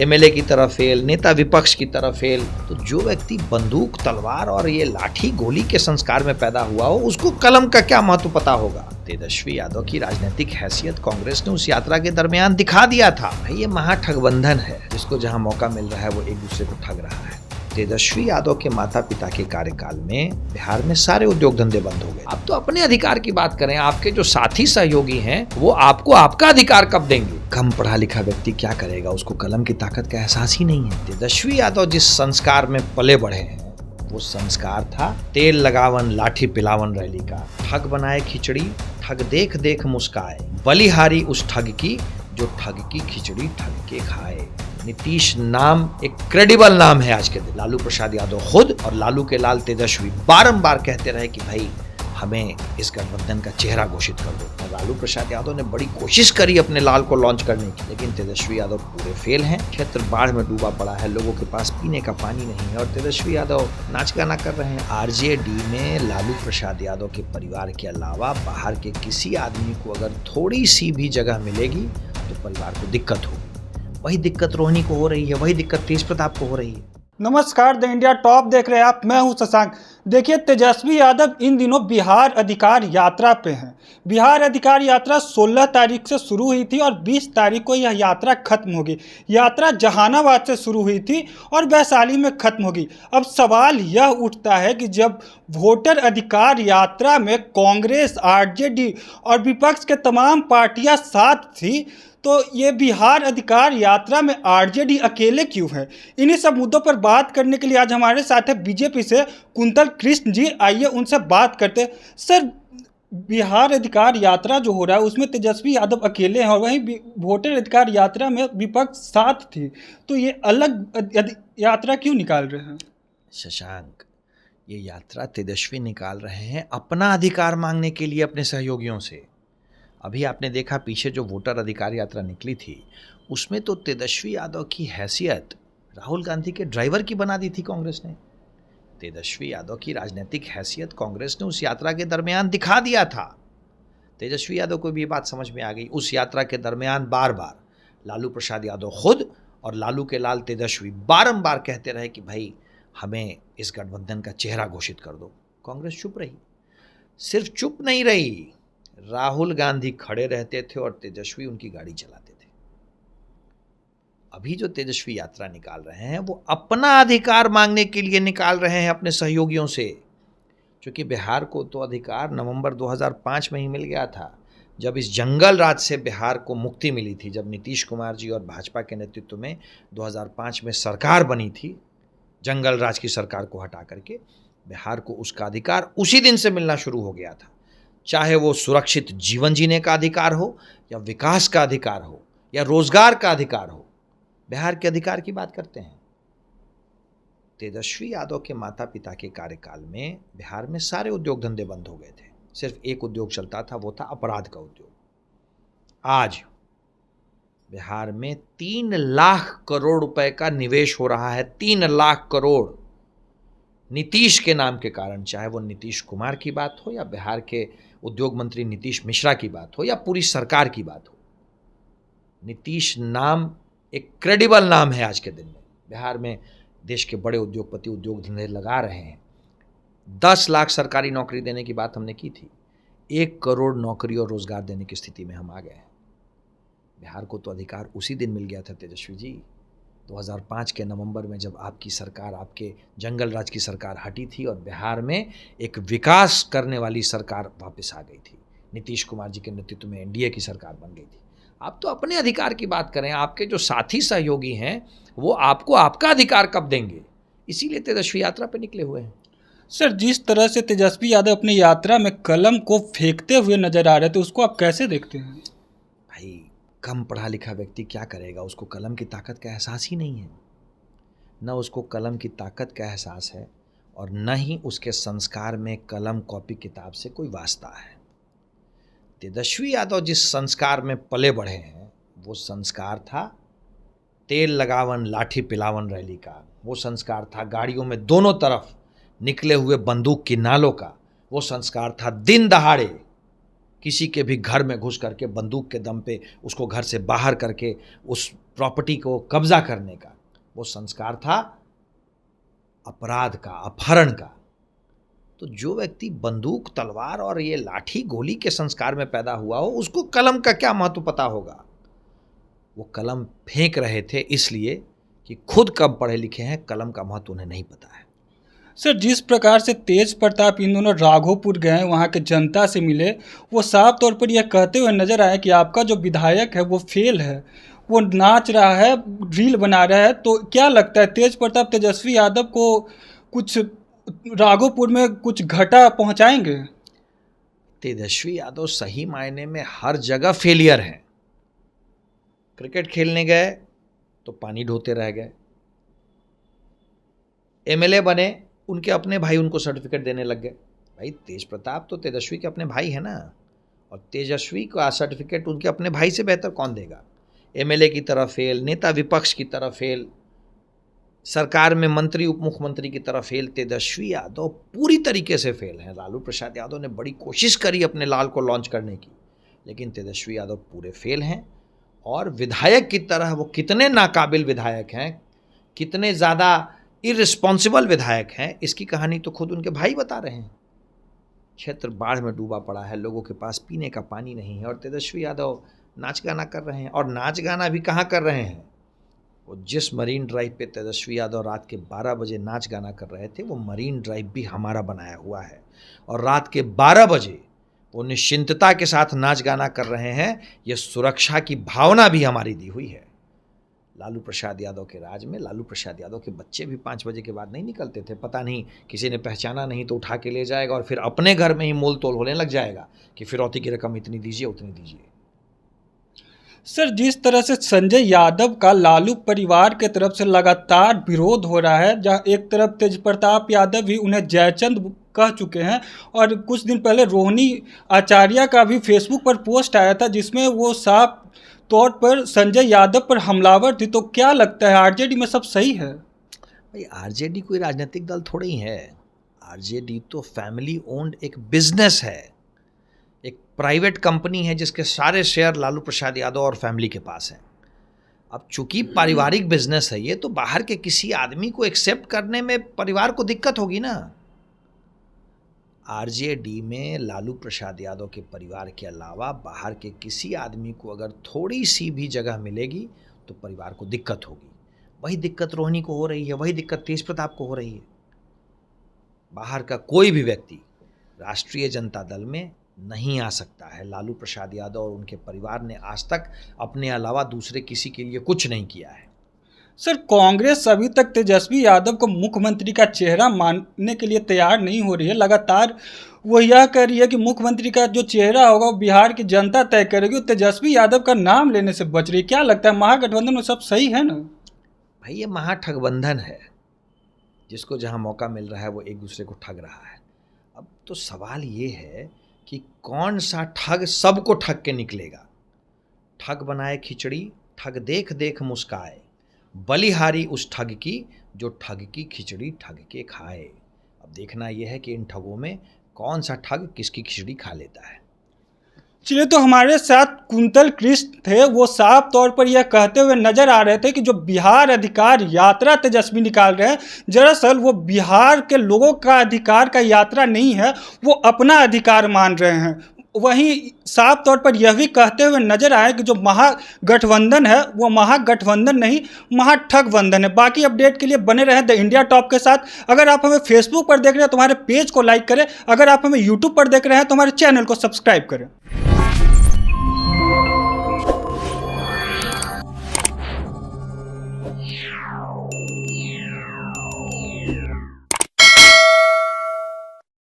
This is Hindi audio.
एमएलए की तरह फेल, नेता विपक्ष की तरह फेल। तो जो व्यक्ति बंदूक, तलवार और ये लाठी गोली के संस्कार में पैदा हुआ हो, उसको कलम का क्या महत्व पता होगा। तेजस्वी यादव की राजनीतिक हैसियत कांग्रेस ने उस यात्रा के दरमियान दिखा दिया था। ये महाठगबंधन है, जिसको जहां मौका मिल रहा है वो एक दूसरे को ठग रहा है। तेजस्वी यादव के माता पिता के कार्यकाल में बिहार में सारे उद्योग धंधे बंद हो गए। आप तो अपने अधिकार की बात करें, आपके जो साथी सहयोगी हैं वो आपको आपका अधिकार कब देंगे। कम पढ़ा लिखा व्यक्ति क्या करेगा, उसको कलम की ताकत का एहसास ही नहीं है। तेजस्वी यादव जिस संस्कार में पले बढ़े हैं वो संस्कार था तेल लगावन लाठी पिलावन रैली का। ठग बनाए खिचड़ी, ठग देख देख मुस्काए, बलिहारी उस ठग की जो ठग की खिचड़ी ठग के खाए। नीतीश नाम एक क्रेडिबल नाम है आज के दिन। लालू प्रसाद यादव खुद और लालू के लाल तेजस्वी बारंबार कहते रहे कि भाई हमें इस गठबंधन का चेहरा घोषित कर दो। लालू प्रसाद यादव ने बड़ी कोशिश करी अपने लाल को लॉन्च करने की, लेकिन तेजस्वी यादव पूरे फेल हैं। क्षेत्र बाढ़ में डूबा पड़ा है, लोगों के पास पीने का पानी नहीं है और तेजस्वी यादव नाच गाना कर रहे हैं। आरजेडी में लालू प्रसाद यादव के परिवार के अलावा बाहर के किसी आदमी को अगर थोड़ी सी भी जगह मिलेगी तो परिवार को दिक्कत होगी। वही दिक्कत रोहिणी को हो रही है, वही दिक्कत तेज प्रताप को हो रही है। नमस्कार, द इंडिया टॉप देख रहे हैं आप, मैं हूं शशांक। देखिए, तेजस्वी यादव इन दिनों बिहार अधिकार यात्रा पे हैं। बिहार अधिकार यात्रा 16 तारीख से शुरू हुई थी और 20 तारीख को यह यात्रा खत्म होगी। यात्रा जहानाबाद से शुरू हुई थी और वैशाली में खत्म होगी। अब सवाल यह उठता है कि जब वोटर अधिकार यात्रा में कांग्रेस, आरजेडी और विपक्ष के तमाम पार्टियां साथ थी, तो ये बिहार अधिकार यात्रा में आरजेडी अकेले क्यों है? इन्हीं सब मुद्दों पर बात करने के लिए आज हमारे साथ है बीजेपी से कुंतल कृष्ण जी। आइए उनसे बात करते हैं। सर, बिहार अधिकार यात्रा जो हो रहा है उसमें तेजस्वी यादव अकेले हैं और वहीं वोटर अधिकार यात्रा में विपक्ष साथ थी, तो ये अलग यात्रा क्यों निकाल रहे हैं? शशांक, ये यात्रा तेजस्वी निकाल रहे हैं अपना अधिकार मांगने के लिए अपने सहयोगियों से। अभी आपने देखा पीछे जो वोटर अधिकार यात्रा निकली थी उसमें तो तेजस्वी यादव की हैसियत राहुल गांधी के ड्राइवर की बना दी थी कांग्रेस ने। तेजस्वी यादव की राजनीतिक हैसियत कांग्रेस ने उस यात्रा के दरमियान दिखा दिया था। तेजस्वी यादव को भी ये बात समझ में आ गई। उस यात्रा के दरमियान बार बार लालू प्रसाद यादव खुद और लालू के लाल तेजस्वी बारंबार कहते रहे कि भाई हमें इस गठबंधन का चेहरा घोषित कर दो। कांग्रेस चुप रही। सिर्फ चुप नहीं रही, राहुल गांधी खड़े रहते थे और तेजस्वी उनकी गाड़ी चलाते थे। अभी जो तेजस्वी यात्रा निकाल रहे हैं वो अपना अधिकार मांगने के लिए निकाल रहे हैं अपने सहयोगियों से, क्योंकि बिहार को तो अधिकार नवंबर 2005 में ही मिल गया था, जब इस जंगल राज से बिहार को मुक्ति मिली थी। जब नीतीश कुमार जी और भाजपा के नेतृत्व में 2005 में सरकार बनी थी, जंगल राज की सरकार को हटा करके बिहार को उसका अधिकार उसी दिन से मिलना शुरू हो गया था। चाहे वो सुरक्षित जीवन जीने का अधिकार हो या विकास का अधिकार हो या रोजगार का अधिकार हो, बिहार के अधिकार की बात करते हैं। तेजस्वी यादव के माता पिता के कार्यकाल में बिहार में सारे उद्योग धंधे बंद हो गए थे। सिर्फ एक उद्योग चलता था, वो था अपराध का उद्योग। आज बिहार में 3 लाख करोड़ रुपए का निवेश हो रहा है। 3 लाख करोड़ नीतीश के नाम के कारण, चाहे वो नीतीश कुमार की बात हो या बिहार के उद्योग मंत्री नीतीश मिश्रा की बात हो या पूरी सरकार की बात हो। नीतीश नाम एक क्रेडिबल नाम है आज के दिन में। बिहार में देश के बड़े उद्योगपति उद्योग धंधे लगा रहे हैं। 10 लाख सरकारी नौकरी देने की बात हमने की थी। 1 करोड़ नौकरी और रोजगार देने की स्थिति में हम आ गए हैं। बिहार को तो अधिकार उसी दिन मिल गया था तेजस्वी जी, 2005 के नवंबर में, जब आपकी सरकार, आपके जंगल राज की सरकार हटी थी और बिहार में एक विकास करने वाली सरकार वापस आ गई थी। नीतीश कुमार जी के नेतृत्व में एनडीए की सरकार बन गई थी। आप तो अपने अधिकार की बात करें, आपके जो साथी सहयोगी हैं वो आपको आपका अधिकार कब देंगे, इसीलिए तेजस्वी यात्रा पर निकले हुए हैं। सर, जिस तरह से तेजस्वी यादव अपनी यात्रा में कलम को फेंकते हुए नजर आ रहे थे, उसको आप कैसे देखते हैं? भाई, कम पढ़ा लिखा व्यक्ति क्या करेगा, उसको कलम की ताकत का एहसास ही नहीं है। न उसको कलम की ताकत का एहसास है और न ही उसके संस्कार में कलम कॉपी किताब से कोई वास्ता है। तेजस्वी यादव जिस संस्कार में पले बढ़े हैं वो संस्कार था तेल लगावन लाठी पिलावन रैली का। वो संस्कार था गाड़ियों में दोनों तरफ निकले हुए बंदूक की नालों का। वो संस्कार था दिन दहाड़े किसी के भी घर में घुस करके बंदूक के दम पे उसको घर से बाहर करके उस प्रॉपर्टी को कब्जा करने का, वो संस्कार था अपराध का, अपहरण का। तो जो व्यक्ति बंदूक, तलवार और ये लाठी गोली के संस्कार में पैदा हुआ हो, उसको कलम का क्या महत्व पता होगा। वो कलम फेंक रहे थे इसलिए कि खुद कब पढ़े लिखे हैं, कलम का महत्व उन्हें नहीं पता है। सर, जिस प्रकार से तेज प्रताप इन दोनों राघोपुर गए, वहाँ के जनता से मिले, वो साफ तौर पर यह कहते हुए नजर आया कि आपका जो विधायक है वो फेल है, वो नाच रहा है, रील बना रहा है। तो क्या लगता है तेज प्रताप तेजस्वी यादव को कुछ राघोपुर में कुछ घटा पहुँचाएंगे? तेजस्वी यादव सही मायने में हर जगह फेलियर हैं। क्रिकेट खेलने गए तो पानी ढोते रह गए, एमएलए बने, उनके अपने भाई उनको सर्टिफिकेट देने लग गए। भाई तेज प्रताप तो तेजस्वी के अपने भाई है ना, और तेजस्वी का सर्टिफिकेट उनके अपने भाई से बेहतर कौन देगा। एमएलए की तरह फेल, नेता विपक्ष की तरह फेल, सरकार में मंत्री उप मुख्यमंत्री की तरह फेल। तेजस्वी यादव पूरी तरीके से फेल हैं। लालू प्रसाद यादव ने बड़ी कोशिश करी अपने लाल को लॉन्च करने की, लेकिन तेजस्वी यादव पूरे फेल हैं। और विधायक की तरह वो कितने नाकाबिल विधायक हैं, कितने ज़्यादा इररिस्पॉन्सिबल विधायक हैं, इसकी कहानी तो खुद उनके भाई बता रहे हैं। क्षेत्र बाढ़ में डूबा पड़ा है, लोगों के पास पीने का पानी नहीं है, और तेजस्वी यादव नाच गाना कर रहे हैं। और नाच गाना भी कहाँ कर रहे हैं, वो जिस मरीन ड्राइव पे तेजस्वी यादव रात के 12 बजे नाच गाना कर रहे थे, वो मरीन ड्राइव भी हमारा बनाया हुआ है, और रात के 12 बजे वो निश्चिंतता के साथ नाच गाना कर रहे हैं। ये सुरक्षा की भावना भी हमारी दी हुई है। लालू प्रसाद यादव के राज में लालू प्रसाद यादव के बच्चे भी 5 बजे के बाद नहीं निकलते थे। पता नहीं किसी ने पहचाना नहीं तो उठा के ले जाएगा, और फिर अपने घर में ही मोल तोल होने लग जाएगा कि फिरौती की रकम इतनी दीजिए, उतनी दीजिए। सर, जिस तरह से संजय यादव का लालू परिवार के तरफ से लगातार विरोध हो रहा है, जहाँ एक तरफ तेज प्रताप यादव भी उन्हें जयचंद कह चुके हैं, और कुछ दिन पहले रोहिणी आचार्य का भी फेसबुक पर पोस्ट आया था जिसमें वो साफ तौर पर संजय यादव पर हमलावर थी। तो क्या लगता है आरजेडी में सब सही है? भाई आरजेडी कोई राजनीतिक दल थोड़ा ही है। आरजेडी तो फैमिली ओन्ड एक बिजनेस है, एक प्राइवेट कंपनी है जिसके सारे शेयर लालू प्रसाद यादव और फैमिली के पास हैं। अब चूंकि पारिवारिक बिजनेस है ये, तो बाहर के किसी आदमी को एक्सेप्ट करने में परिवार को दिक्कत होगी ना। आरजेडी में लालू प्रसाद यादव के परिवार के अलावा बाहर के किसी आदमी को अगर थोड़ी सी भी जगह मिलेगी तो परिवार को दिक्कत होगी। वही दिक्कत रोहिणी को हो रही है, वही दिक्कत तेज प्रताप को हो रही है। बाहर का कोई भी व्यक्ति राष्ट्रीय जनता दल में नहीं आ सकता है। लालू प्रसाद यादव और उनके परिवार ने आज तक अपने अलावा दूसरे किसी के लिए कुछ नहीं किया है। सर, कांग्रेस अभी तक तेजस्वी यादव को मुख्यमंत्री का चेहरा मानने के लिए तैयार नहीं हो रही है। लगातार वो यह कह रही है कि मुख्यमंत्री का जो चेहरा होगा वो बिहार की जनता तय करेगी, और तेजस्वी यादव का नाम लेने से बच रही है। क्या लगता है महागठबंधन में सब सही है ना? भाई ये महाठगबंधन है, जिसको जहाँ मौका मिल रहा है वो एक दूसरे को ठग रहा है। अब तो सवाल ये है कि कौन सा ठग सबको ठग के निकलेगा। ठग बनाए खिचड़ी, ठग देख देख मुस्काए, बलिहारी उस ठग की जो ठग की खिचड़ी ठग के खाए। अब देखना यह है कि इन ठगों में कौन सा ठग किसकी खिचड़ी खा लेता है। चलिए, तो हमारे साथ कुंतल कृष्ण थे, वो साफ तौर पर यह कहते हुए नजर आ रहे थे कि जो बिहार अधिकार यात्रा तेजस्वी निकाल रहे हैं, दरअसल वो बिहार के लोगों का अधिकार का यात्रा नहीं है, वो अपना अधिकार मान रहे हैं। वहीं साफ तौर पर यह भी कहते हुए नजर आए कि जो महागठबंधन है वो महागठबंधन नहीं, महाठगबंधन है। बाकी अपडेट के लिए बने रहें द इंडिया टॉप के साथ। अगर आप हमें फेसबुक पर देख रहे हैं तो हमारे पेज को लाइक करें, अगर आप हमें यूट्यूब पर देख रहे हैं तो हमारे चैनल को सब्सक्राइब करें।